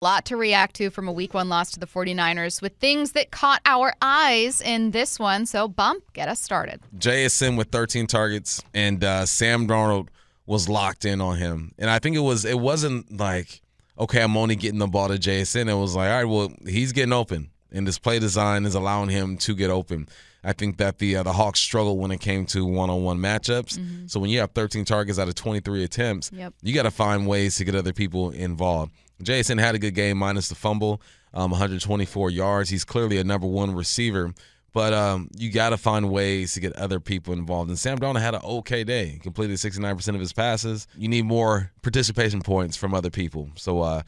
Lot to react to from a week 1 loss to the 49ers with things that caught our eyes in this one. So, Bump, get us started. JSN with 13 targets, and Sam Darnold was locked in on him. And I think it wasn't like, okay, I'm only getting the ball to JSN. It was like, all right, well, he's getting open, and this play design is allowing him to get open. I think that the Hawks struggled when it came to one-on-one matchups. Mm-hmm. So when you have 13 targets out of 23 attempts, you got to find ways to get other people involved. JSN had a good game minus the fumble, 124 yards. He's clearly a number one receiver, but you got to find ways to get other people involved. And Sam Darnold had an okay day. He completed 69% of his passes. You need more participation points from other people. So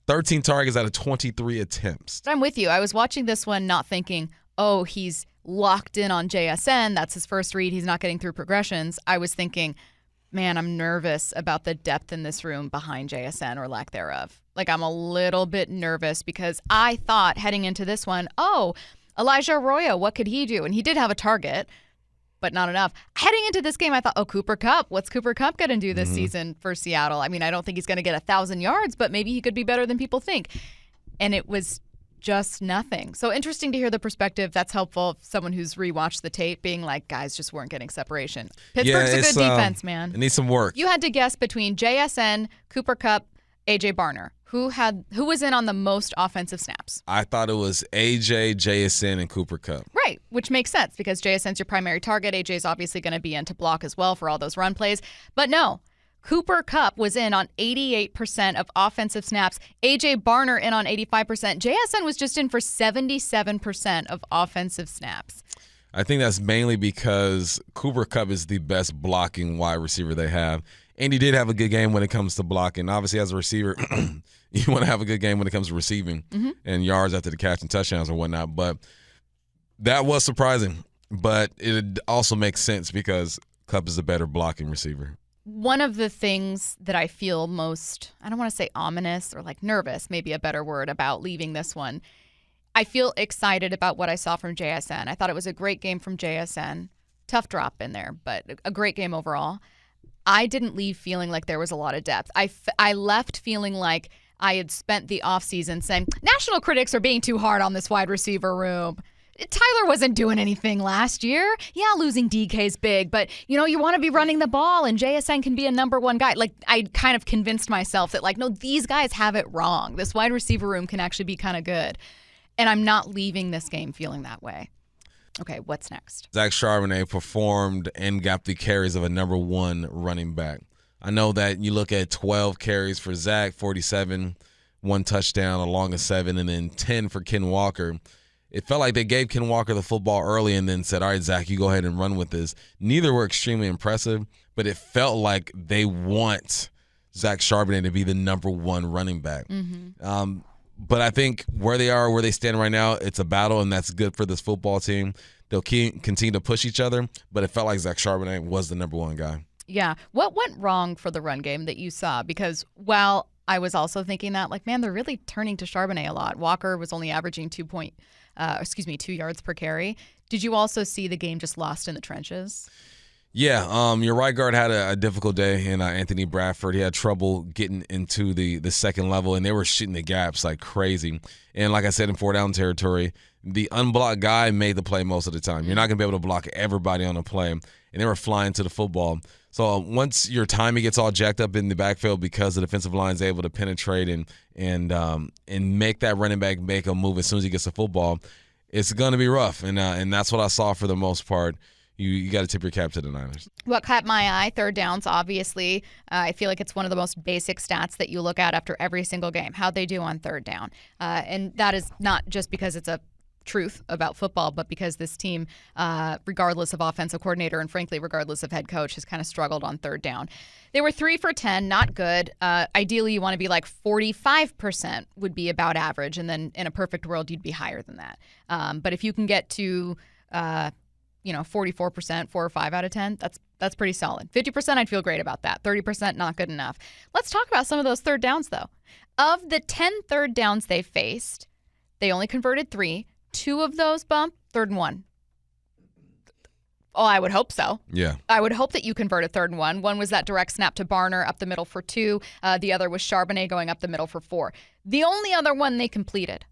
13 targets out of 23 attempts. I'm with you. I was watching this one not thinking, oh, he's locked in on JSN. That's his first read. He's not getting through progressions. I was thinking, man, I'm nervous about the depth in this room behind JSN or lack thereof. Like, I'm a little bit nervous because I thought heading into this one, oh, Elijah Arroyo, what could he do? And he did have a target, but not enough. Heading into this game, I thought, oh, Cooper Kupp. What's Cooper Kupp going to do this season for Seattle? I mean, I don't think he's going to get 1,000 yards, but maybe he could be better than people think. And it was just nothing. So interesting to hear the perspective. That's helpful. Someone who's rewatched the tape being like, guys just weren't getting separation. Pittsburgh's a good defense, man. It needs some work. You had to guess between JSN, Cooper Kupp, AJ Barner. Who was in on the most offensive snaps? I thought it was AJ, JSN, and Cooper Kupp. Right, which makes sense because JSN's your primary target. AJ's obviously going to be in to block as well for all those run plays. But no, Cooper Kupp was in on 88% of offensive snaps. AJ Barner in on 85%. JSN was just in for 77% of offensive snaps. I think that's mainly because Cooper Kupp is the best blocking wide receiver they have. And he did have a good game when it comes to blocking. Obviously, as a receiver, you want to have a good game when it comes to receiving and yards after the catch and touchdowns and whatnot. But that was surprising. But it also makes sense because Kupp is a better blocking receiver. One of the things that I feel most, I don't want to say ominous or like nervous, maybe a better word, about leaving this one, I feel excited about what I saw from JSN. I thought it was a great game from JSN. Tough drop in there, but a great game overall. I didn't leave feeling like there was a lot of depth. I left feeling like I had spent the offseason saying, national critics are being too hard on this wide receiver room. Tyler wasn't doing anything last year. Yeah, losing DK's big, but, you want to be running the ball, and JSN can be a number one guy. Like, I kind of convinced myself that, like, no, these guys have it wrong. This wide receiver room can actually be kind of good. And I'm not leaving this game feeling that way. Okay, what's next? Zach Charbonnet performed and got the carries of a number one running back. I know that you look at 12 carries for Zach, 47, 1 touchdown, along a 7, and then 10 for Ken Walker. It felt like they gave Ken Walker the football early and then said, all right, Zach, you go ahead and run with this. Neither were extremely impressive, but it felt like they want Zach Charbonnet to be the number one running back. But I think where they stand right now, it's a battle, and that's good for this football team. They'll continue to push each other, but it felt like Zach Charbonnet was the number one guy. Yeah. What went wrong for the run game that you saw? Because while I was also thinking that, like, man, they're really turning to Charbonnet a lot. Walker was only averaging 2 yards per carry. Did you also see the game just lost in the trenches? Yeah, your right guard had a difficult day in Anthony Bradford. He had trouble getting into the second level, and they were shooting the gaps like crazy. And like I said, in 4-down territory, the unblocked guy made the play most of the time. You're not going to be able to block everybody on a play, and they were flying to the football. So once your timing gets all jacked up in the backfield because the defensive line is able to penetrate and make that running back make a move as soon as he gets the football, it's going to be rough. And that's what I saw for the most part. You got to tip your cap to the Niners. What caught my eye, third downs, obviously. I feel like it's one of the most basic stats that you look at after every single game, how they do on third down. And that is not just because it's a truth about football, but because this team, regardless of offensive coordinator and frankly, regardless of head coach, has kind of struggled on third down. They were 3 for 10, not good. Ideally, you want to be like 45% would be about average, and then in a perfect world, you'd be higher than that. But if you can get to 44%, 4 or 5 out of 10, that's pretty solid. 50%, I'd feel great about that. 30%, not good enough. Let's talk about some of those third downs, though. Of the 10 third downs they faced, they only converted 3. 2 of those, Bump, 3rd and 1. Oh, I would hope so. Yeah. I would hope that you converted 3rd and 1. One was that direct snap to Barner up the middle for 2. The other was Charbonnet going up the middle for 4. The only other one they completed,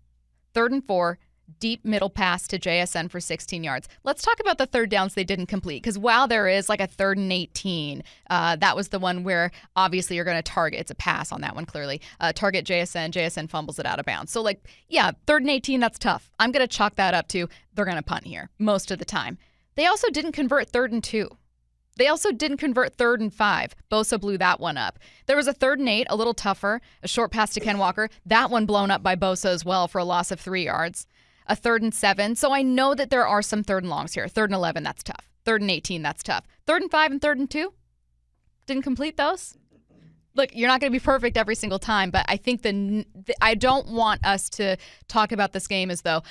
3rd and 4, deep middle pass to JSN for 16 yards. Let's talk about the third downs they didn't complete, because while there is like a 3rd and 18, that was the one where obviously you're going to target. It's a pass on that one, clearly. Target JSN. JSN fumbles it out of bounds. So, 3rd and 18, that's tough. I'm going to chalk that up to they're going to punt here most of the time. They also didn't convert 3rd and 2. They also didn't convert 3rd and 5. Bosa blew that one up. There was a 3rd and 8, a little tougher, a short pass to Ken Walker. That one blown up by Bosa as well for a loss of 3 yards. A 3rd and 7. So I know that there are some 3rd and longs here. 3rd and 11, that's tough. 3rd and 18, that's tough. 3rd and 5 and 3rd and 2? Didn't complete those? Look, you're not going to be perfect every single time, but I think I don't want us to talk about this game as though,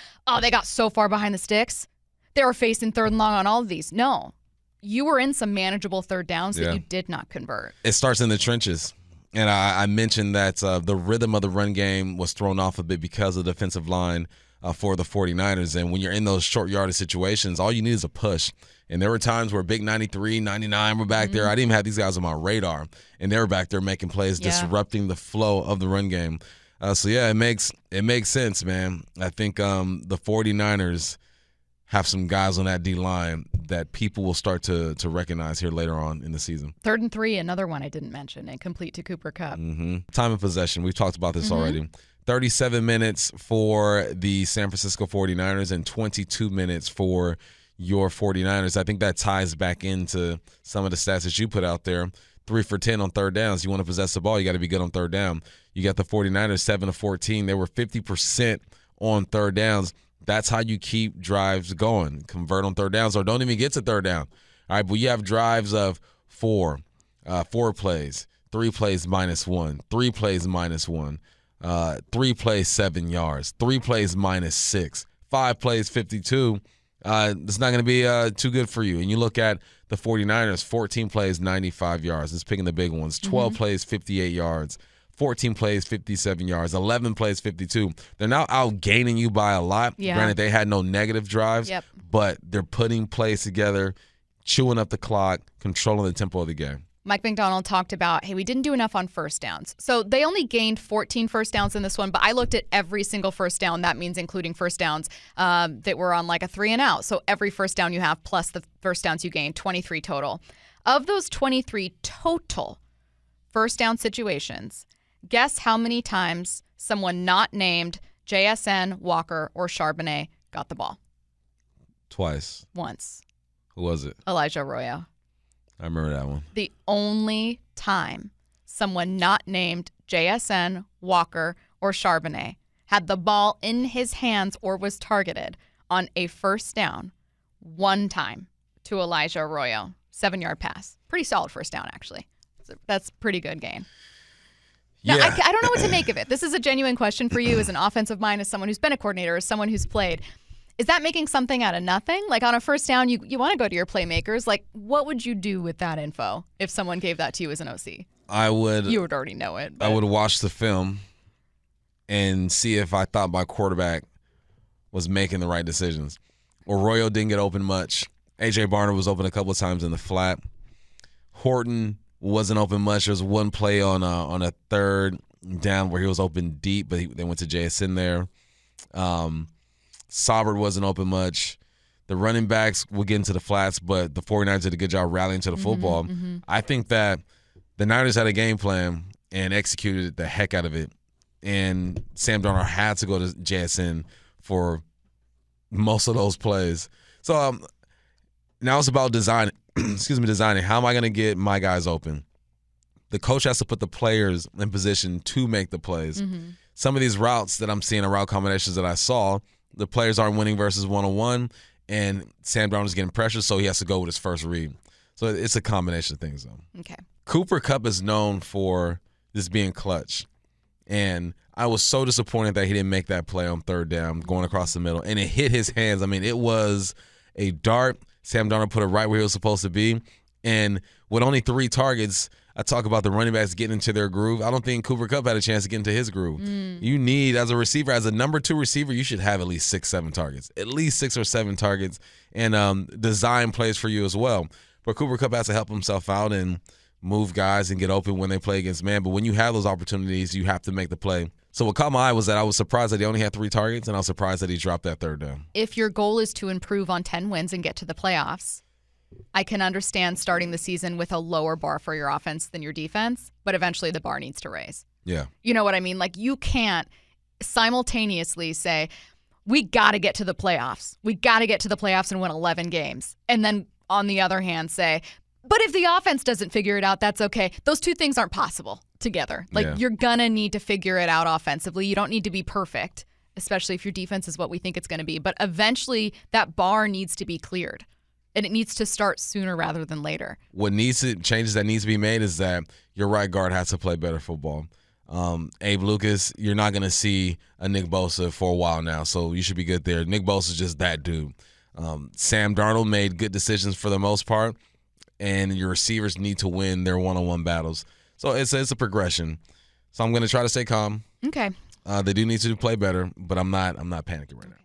they got so far behind the sticks. They were facing 3rd and long on all of these. No. You were in some manageable third downs that you did not convert. It starts in the trenches. And I mentioned that the rhythm of the run game was thrown off a bit because of the defensive line for the 49ers. And when you're in those short yardage situations, all you need is a push. And there were times where Big 93, 99 were back there. I didn't even have these guys on my radar. And they were back there making plays, disrupting the flow of the run game. It makes sense, man. I think the 49ers have some guys on that D-line that people will start to recognize here later on in the season. 3rd and 3, another one I didn't mention, incomplete to Cooper Kupp. Time of possession, we've talked about this already. 37 minutes for the San Francisco 49ers and 22 minutes for your 49ers. I think that ties back into some of the stats that you put out there. 3 for 10 on third downs. You want to possess the ball, you got to be good on third down. You got the 49ers 7 of 14. They were 50% on third downs. That's how you keep drives going. Convert on third downs or don't even get to third down. All right, but you have drives of 4 plays, 3 plays -1, 3 plays -1, 3 plays 7 yards, 3 plays -6, 5 plays 52. It's not going to be too good for you. And you look at the 49ers, 14 plays, 95 yards. It's picking the big ones. 12 plays, 58 yards. 14 plays, 57 yards, 11 plays, 52. They're now outgaining you by a lot. Yeah. Granted, they had no negative drives, but they're putting plays together, chewing up the clock, controlling the tempo of the game. Mike McDonald talked about, hey, we didn't do enough on first downs. So they only gained 14 first downs in this one, but I looked at every single first down. That means including first downs that were on like a 3 and out. So every first down you have plus the first downs you gained, 23 total. Of those 23 total first down situations, guess how many times someone not named JSN, Walker, or Charbonnet got the ball? Twice. Once. Who was it? Elijah Arroyo. I remember that one. The only time someone not named JSN, Walker, or Charbonnet had the ball in his hands or was targeted on a first down one time to Elijah Arroyo. 7-yard pass. Pretty solid first down, actually. That's a pretty good gain. Now, I don't know what to make of it. This is a genuine question for you as an offensive mind, as someone who's been a coordinator, as someone who's played. Is that making something out of nothing? Like on a first down, you want to go to your playmakers. Like, what would you do with that info if someone gave that to you as an OC? You would already know it. But. I would watch the film and see if I thought my quarterback was making the right decisions. Arroyo didn't get open much. A.J. Barner was open a couple of times in the flat. Horton wasn't open much. There was one play on a third down where he was open deep, but they went to JSN there. Saubert wasn't open much. The running backs will get into the flats, but the 49ers did a good job rallying to the football. I think that the Niners had a game plan and executed the heck out of it. And Sam Darnold had to go to JSN for most of those plays. So now it's about designing. Designing. How am I going to get my guys open? The coach has to put the players in position to make the plays. Some of these routes that I'm seeing are route combinations that I saw. The players aren't winning versus one-on-one, and Sam Darnold is getting pressure, so he has to go with his first read. So it's a combination of things, though. Okay. Cooper Kupp is known for this being clutch, and I was so disappointed that he didn't make that play on third down going across the middle, and it hit his hands. I mean, it was a dart. Sam Darnold put it right where he was supposed to be. And with only 3 targets, I talk about the running backs getting into their groove. I don't think Cooper Kupp had a chance to get into his groove. You need, as a receiver, as a number 2 receiver, you should have at least 6-7 targets. At least 6 or 7 targets, and design plays for you as well. But Cooper Kupp has to help himself out and move guys and get open when they play against man. But when you have those opportunities, you have to make the play. So what caught my eye was that I was surprised that he only had 3 targets, and I was surprised that he dropped that third down. If your goal is to improve on 10 wins and get to the playoffs, I can understand starting the season with a lower bar for your offense than your defense, but eventually the bar needs to raise. Yeah. You know what I mean? Like, you can't simultaneously say, we got to get to the playoffs. We got to get to the playoffs and win 11 games. And then on the other hand say, but if the offense doesn't figure it out, that's okay. Those two things aren't possible together. Like, you're going to need to figure it out offensively. You don't need to be perfect, especially if your defense is what we think it's going to be. But eventually that bar needs to be cleared. And it needs to start sooner rather than later. Changes that needs to be made is that your right guard has to play better football. Abe Lucas, you're not going to see a Nick Bosa for a while now, so you should be good there. Nick Bosa is just that dude. Sam Darnold made good decisions for the most part, and your receivers need to win their one-on-one battles. So it's a progression. So I'm going to try to stay calm. Okay. They do need to play better, but I'm not panicking right now.